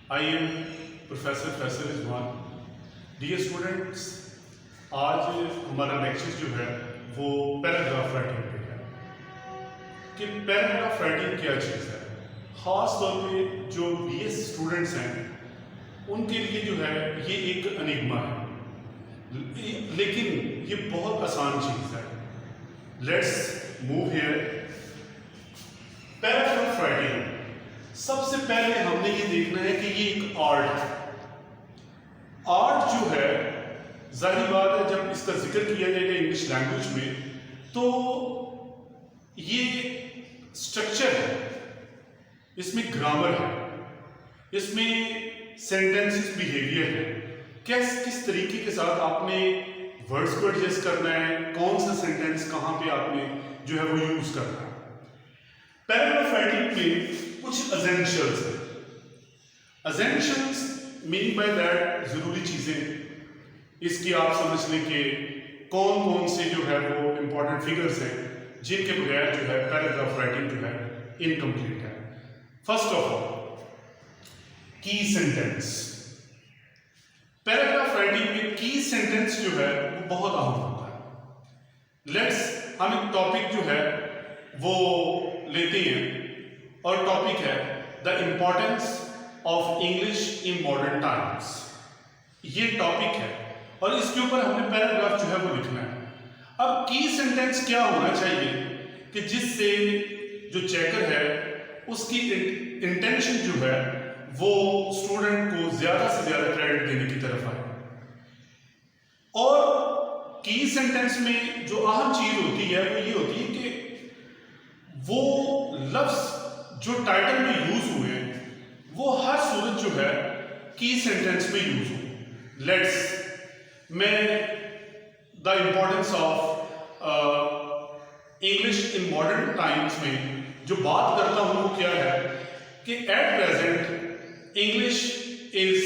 I am professor Faisal Rizwan. Dear students, आज हमारा lecture जो है वो पैराग्राफ राइटिंग पे है कि पैराग्राफ राइटिंग क्या चीज़ है। ख़ास तौर पे जो BS स्टूडेंट्स हैं उनके लिए जो है ये एक अनिग्मा है, लेकिन ये बहुत आसान चीज़ है। Let's move here. Paragraph writing, सबसे पहले हमने ये देखना है कि ये एक आर्ट है। आर्ट जो है, जाहिर बात है जब इसका जिक्र किया जाएगा इंग्लिश लैंग्वेज में तो ये स्ट्रक्चर है, इसमें ग्रामर है, इसमें सेंटेंसेस बिहेवियर है, किस तरीके के साथ आपने वर्ड्स को एडजस्ट करना है, कौन सा सेंटेंस कहाँ पे आपने जो है वो यूज करना है। पैराग्राफ राइटिंग में कुछ एसेंशियल्स हैं। एसेंशियल्स मीनिंग बाय दैट जरूरी चीजें, इसकी आप समझ लें कि कौन कौन से जो है वो इंपॉर्टेंट फिगर्स हैं जिनके बगैर जो है पैराग्राफ राइटिंग जो है इनकम्प्लीट है। फर्स्ट ऑफ ऑल, की सेंटेंस। पैराग्राफ राइटिंग में की सेंटेंस जो है वो बहुत अहम होता है। लेट्स हम एक टॉपिक जो है वो लेते हैं और टॉपिक है the importance of English in modern times. ये टॉपिक है और इसके ऊपर हमने पैराग्राफ जो है वो लिखना है। अब की सेंटेंस क्या होना चाहिए कि जिससे जो चेकर है उसकी इंटेंशन जो है वो स्टूडेंट को ज्यादा से ज्यादा क्रेडिट देने की तरफ आए। और की सेंटेंस में जो अहम चीज होती है वो ये होती है कि वो लफ्ज जो टाइटल में यूज हुए हैं वो हर सूरत जो है की सेंटेंस में यूज हो। लेट्स, मैं the importance of English in modern times में जो बात करता हूं वो क्या है कि at present English is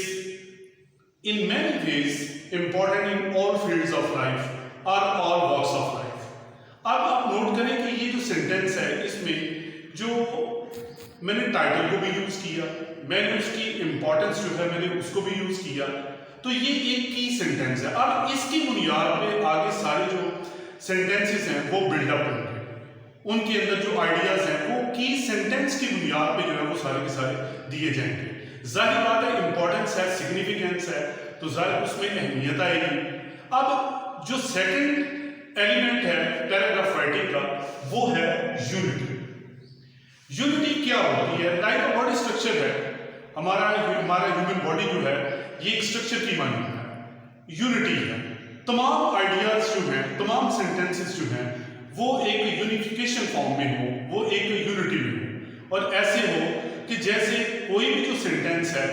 in many ways important in all fields of life और ऑल वॉक्स ऑफ लाइफ। अब आप नोट करें कि ये जो सेंटेंस है इसमें जो मैंने टाइटल को भी यूज किया, मैंने उसकी इंपॉर्टेंस जो है मैंने उसको भी यूज किया, तो ये एक की सेंटेंस है। अब इसकी बुनियाद पे आगे सारे जो सेंटेंसेस हैं वो बिल्डअप होंगे, उनके अंदर जो आइडियाज हैं वो की सेंटेंस की बुनियाद पे जो है वो सारे के सारे दिए जाएंगे। जाहिर बात है इंपॉर्टेंस है, सिग्निफिकेंस है, तो जाहिर उसमें अहमियत आएगी। अब जो सेकंड एलिमेंट है पैराग्राफ राइटिंग का वो है यूनिटी। यूनिटी क्या होती है? लाइक अ बॉडी स्ट्रक्चर है, हमारा ह्यूमन बॉडी जो है ये एक स्ट्रक्चर की मानी है। यूनिटी है, तमाम आइडियाज जो हैं, तमाम सेंटेंसेस जो हैं वो एक यूनिफिकेशन फॉर्म में हो, वो एक यूनिटी में हो, और ऐसे हो कि जैसे कोई भी जो सेंटेंस है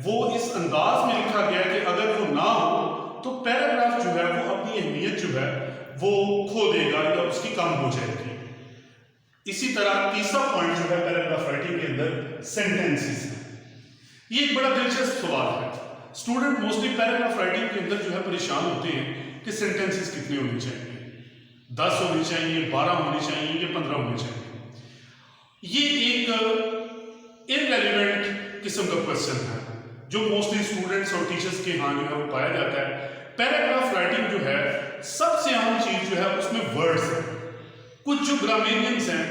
वो इस अंदाज में लिखा गया कि अगर वो ना हो तो पैराग्राफ जो है वो अपनी अहमियत जो है वो खो देगा या उसकी कम हो जाएगी। इसी तरह तीसरा पॉइंट जो है पैराग्राफ राइटिंग के अंदर सेंटेंसेस है। ये एक बड़ा दिलचस्प सवाल है। स्टूडेंट मोस्टली पैराग्राफ राइटिंग के अंदर जो है परेशान होते हैं कि सेंटेंसेस कितने होने चाहिए, 10 होने चाहिए, 12 होने चाहिए या 15 होने चाहिए। ये एक इररेलेवेंट किस्म का क्वेश्चन है जो मोस्टली स्टूडेंट्स और टीचर्स के यहाँ जो है वो पाया जाता है। पैराग्राफ राइटिंग जो है सबसे अहम चीज जो है उसमें वर्ड्स है। कुछ जो ग्रामेरियंस हैं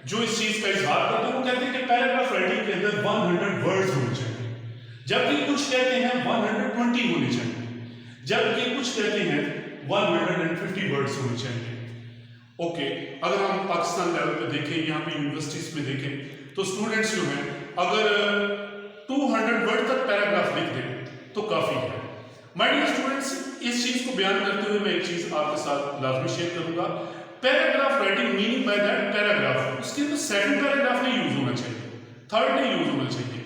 जो इस चीज का इजहार करते हैं वो कहते हैं कि पैराग्राफ राइटिंग के अंदर 100 वर्ड्स होने चाहिए, जबकि कुछ कहते हैं 120 होने चाहिए, जबकि कुछ कहते हैं 150 वर्ड्स होने चाहिए। ओके, अगर हम पाकिस्तान लेवल पे देखें, यहाँ पे यूनिवर्सिटीज में देखें तो स्टूडेंट्स जो हैं अगर 200 वर्ड तक पैराग्राफ लिख दें तो काफी है। माय डियर स्टूडेंट्स, इस चीज को बयान करते हुए मैं एक चीज आपके साथ लाजमी शेयर करूंगा। Paragraph writing meaning by that paragraph, उसके अंदर सेकंड पैराग्राफ नहीं यूज होना चाहिए, थर्ड नहीं यूज होना चाहिए।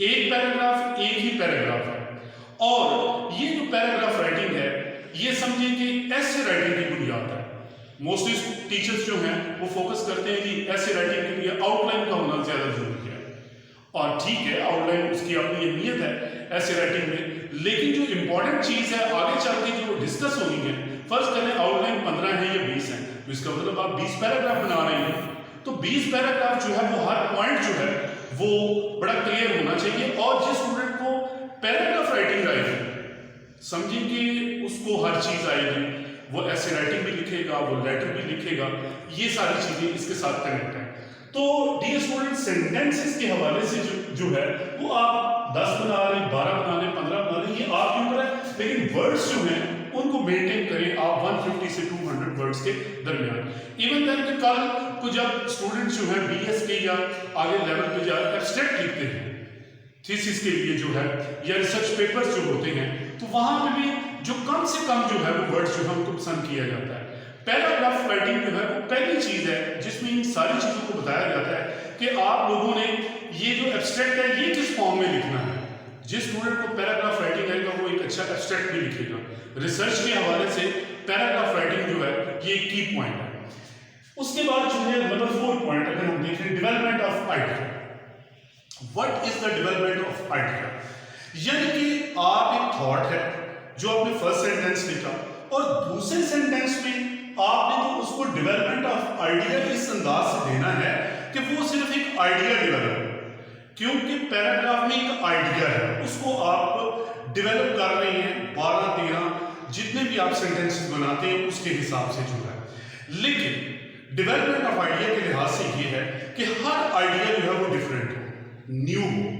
एक पैराग्राफ एक ही पैराग्राफ है। और ये जो पैराग्राफ राइटिंग है ये समझिए कि ऐसे राइटिंग की बुनियाद है। मोस्टली टीचर्स जो हैं वो फोकस करते हैं कि ऐसे राइटिंग के लिए आउटलाइन का होना ज्यादा जरूरी है, और ठीक है आउटलाइन उसकी अपनी अहमियत है ऐसे राइटिंग में, लेकिन जो इंपॉर्टेंट चीज है आगे चल के जो डिस्कस होनी है, फर्ज करें आउटलाइन 15 है या 20 है, तो इसका मतलब आप 20 पैराग्राफ बना रहे हैं, तो 20 पैराग्राफ जो है वो हर पॉइंट जो है वो बड़ा क्लियर होना चाहिए। और जिस स्टूडेंट समझें कि उसको हर चीज़ आएगी, वो ऐसे राइटिंग भी लिखेगा, वो लेटर भी लिखेगा, ये सारी चीज़ें इसके साथ कनेक्ट हैं। तो डियर स्टूडेंट, सेंटेंसेस के हवाले से जो है वो आप 10 बना लें, 12 बना लें, 15 बना लें, ये आपके ऊपर है, लेकिन वर्ड्स जो हैं उनको मेंटेन करें आप 150 से 200 वर्ड्स के दरमियान। इवन दैन कि कल को जब स्टूडेंट्स जो है बीएस के या आगे लेवल पे जा एब्स्ट्रैक्ट लिखते हैं थीसिस के लिए जो है या रिसर्च पेपर्स जो होते हैं, तो वहां पे भी जो कम से कम जो है वो वर्ड्स जो है उनको पसंद किया जाता है। पैराग्राफ राइटिंग जो है वो पहली चीज है जिसमें इन सारी चीजों को बताया जाता है कि आप लोगों ने ये जो एब्स्ट्रैक्ट है ये किस फॉर्म में लिखना है। जिस स्टूडेंट को पैराग्राफ राइटिंग आएगा वो एक अच्छा एब्स्ट्रैक्ट भी लिखेगा। रिसर्च के हवाले से पैराग्राफ राइटिंग जो है ये की पॉइंट है। उसके बाद जो है नंबर 4 पॉइंट अगर हम देखें, development of idea. What is the development of idea? यानी कि आप एक थॉट है जो आपने फर्स्ट सेंटेंस लिखा और दूसरे सेंटेंस में आपने तो उसको डेवलपमेंट ऑफ आइडिया इस अंदाज से देना है कि वो सिर्फ एक आइडिया डेवलप, क्योंकि पैराग्राफ में एक आइडिया है उसको आप डेवलप कर रहे हैं 12-13 जितने भी आप सेंटेंसेस बनाते हैं उसके हिसाब से जो है। लेकिन डेवलपमेंट ऑफ आइडिया के लिहाज से ये है कि हर आइडिया जो है वो डिफरेंट हो, न्यू हो।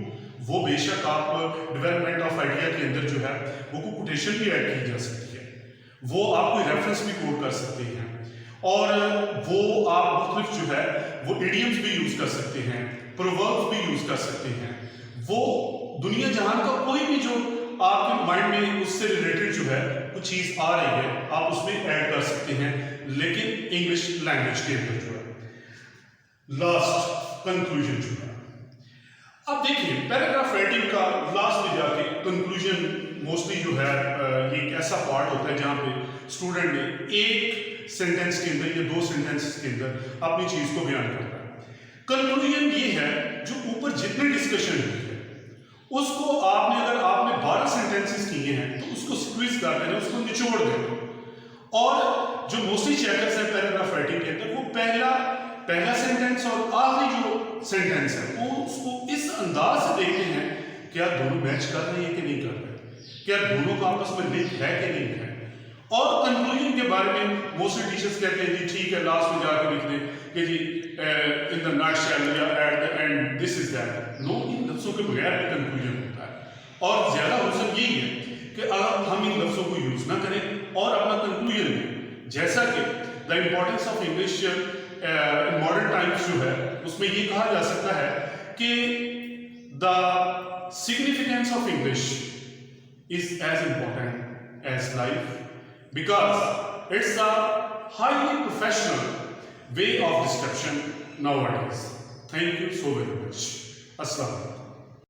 वो बेशक आप डेवलपमेंट ऑफ आइडिया के अंदर जो है वो कोटेशन भी ऐड की जा सकती है, वो आप कोई रेफरेंस भी कोट कर सकते हैं और वो आप मुख्तलिफ जो है वो इडियम्स भी यूज कर सकते हैं, प्रोवर्ब्स भी यूज कर सकते हैं। वो दुनिया जहान का कोई भी जो आपके माइंड में उससे रिलेटेड जो है कुछ चीज आ रही है आप उसमें ऐड कर सकते हैं, लेकिन इंग्लिश लैंग्वेज के अंदर जो है। लास्ट कंक्लूजन जो है, अब देखिए पैराग्राफ राइटिंग का लास्ट में जाके कंक्लूजन मोस्टली जो है ये एक ऐसा पार्ट होता है जहां पे स्टूडेंट ने एक सेंटेंस के अंदर या 2 सेंटेंसेस के अंदर अपनी चीज को बयान करना है। कंक्लूजन ये है जो ऊपर जितने डिस्कशन हुई है उसको आपने अगर आपने 12 सेंटेंसेस किए हैं तो उसको स्क्वीज कर देना, उसको निचोड़ देना। और जो मोस्टली चैप्टर्स है पैराग्राफ राइटिंग के अंदर वो पहला सेंटेंस और आखिरी जो सेंटेंस है वो उसको इस अंदाज से देखते हैं क्या दोनों मैच कर रहे हैं कि नहीं कर रहे, क्या दोनों का आपस में लिंक है कि नहीं है। और कंक्लूजन के बारे में मोस्टली टीचर्स कहते हैं जी ठीक है लास्ट में जाकर लिख दें कि जी इन द नटशेल या at the end this is that. No, इन लफ्जों के बगैर भी कंक्लूजन होता है और ज्यादा रीजन यही है कि अगर हम इन लफ्जों को यूज ना करें और अपना कंक्लूजन में, जैसा कि the importance of English in modern times जो है उसमें ये कहा जा सकता है कि the significance of English is as important as life because it's a highly professional way of description nowadays. Thank you so very much. Assalamu alaikum.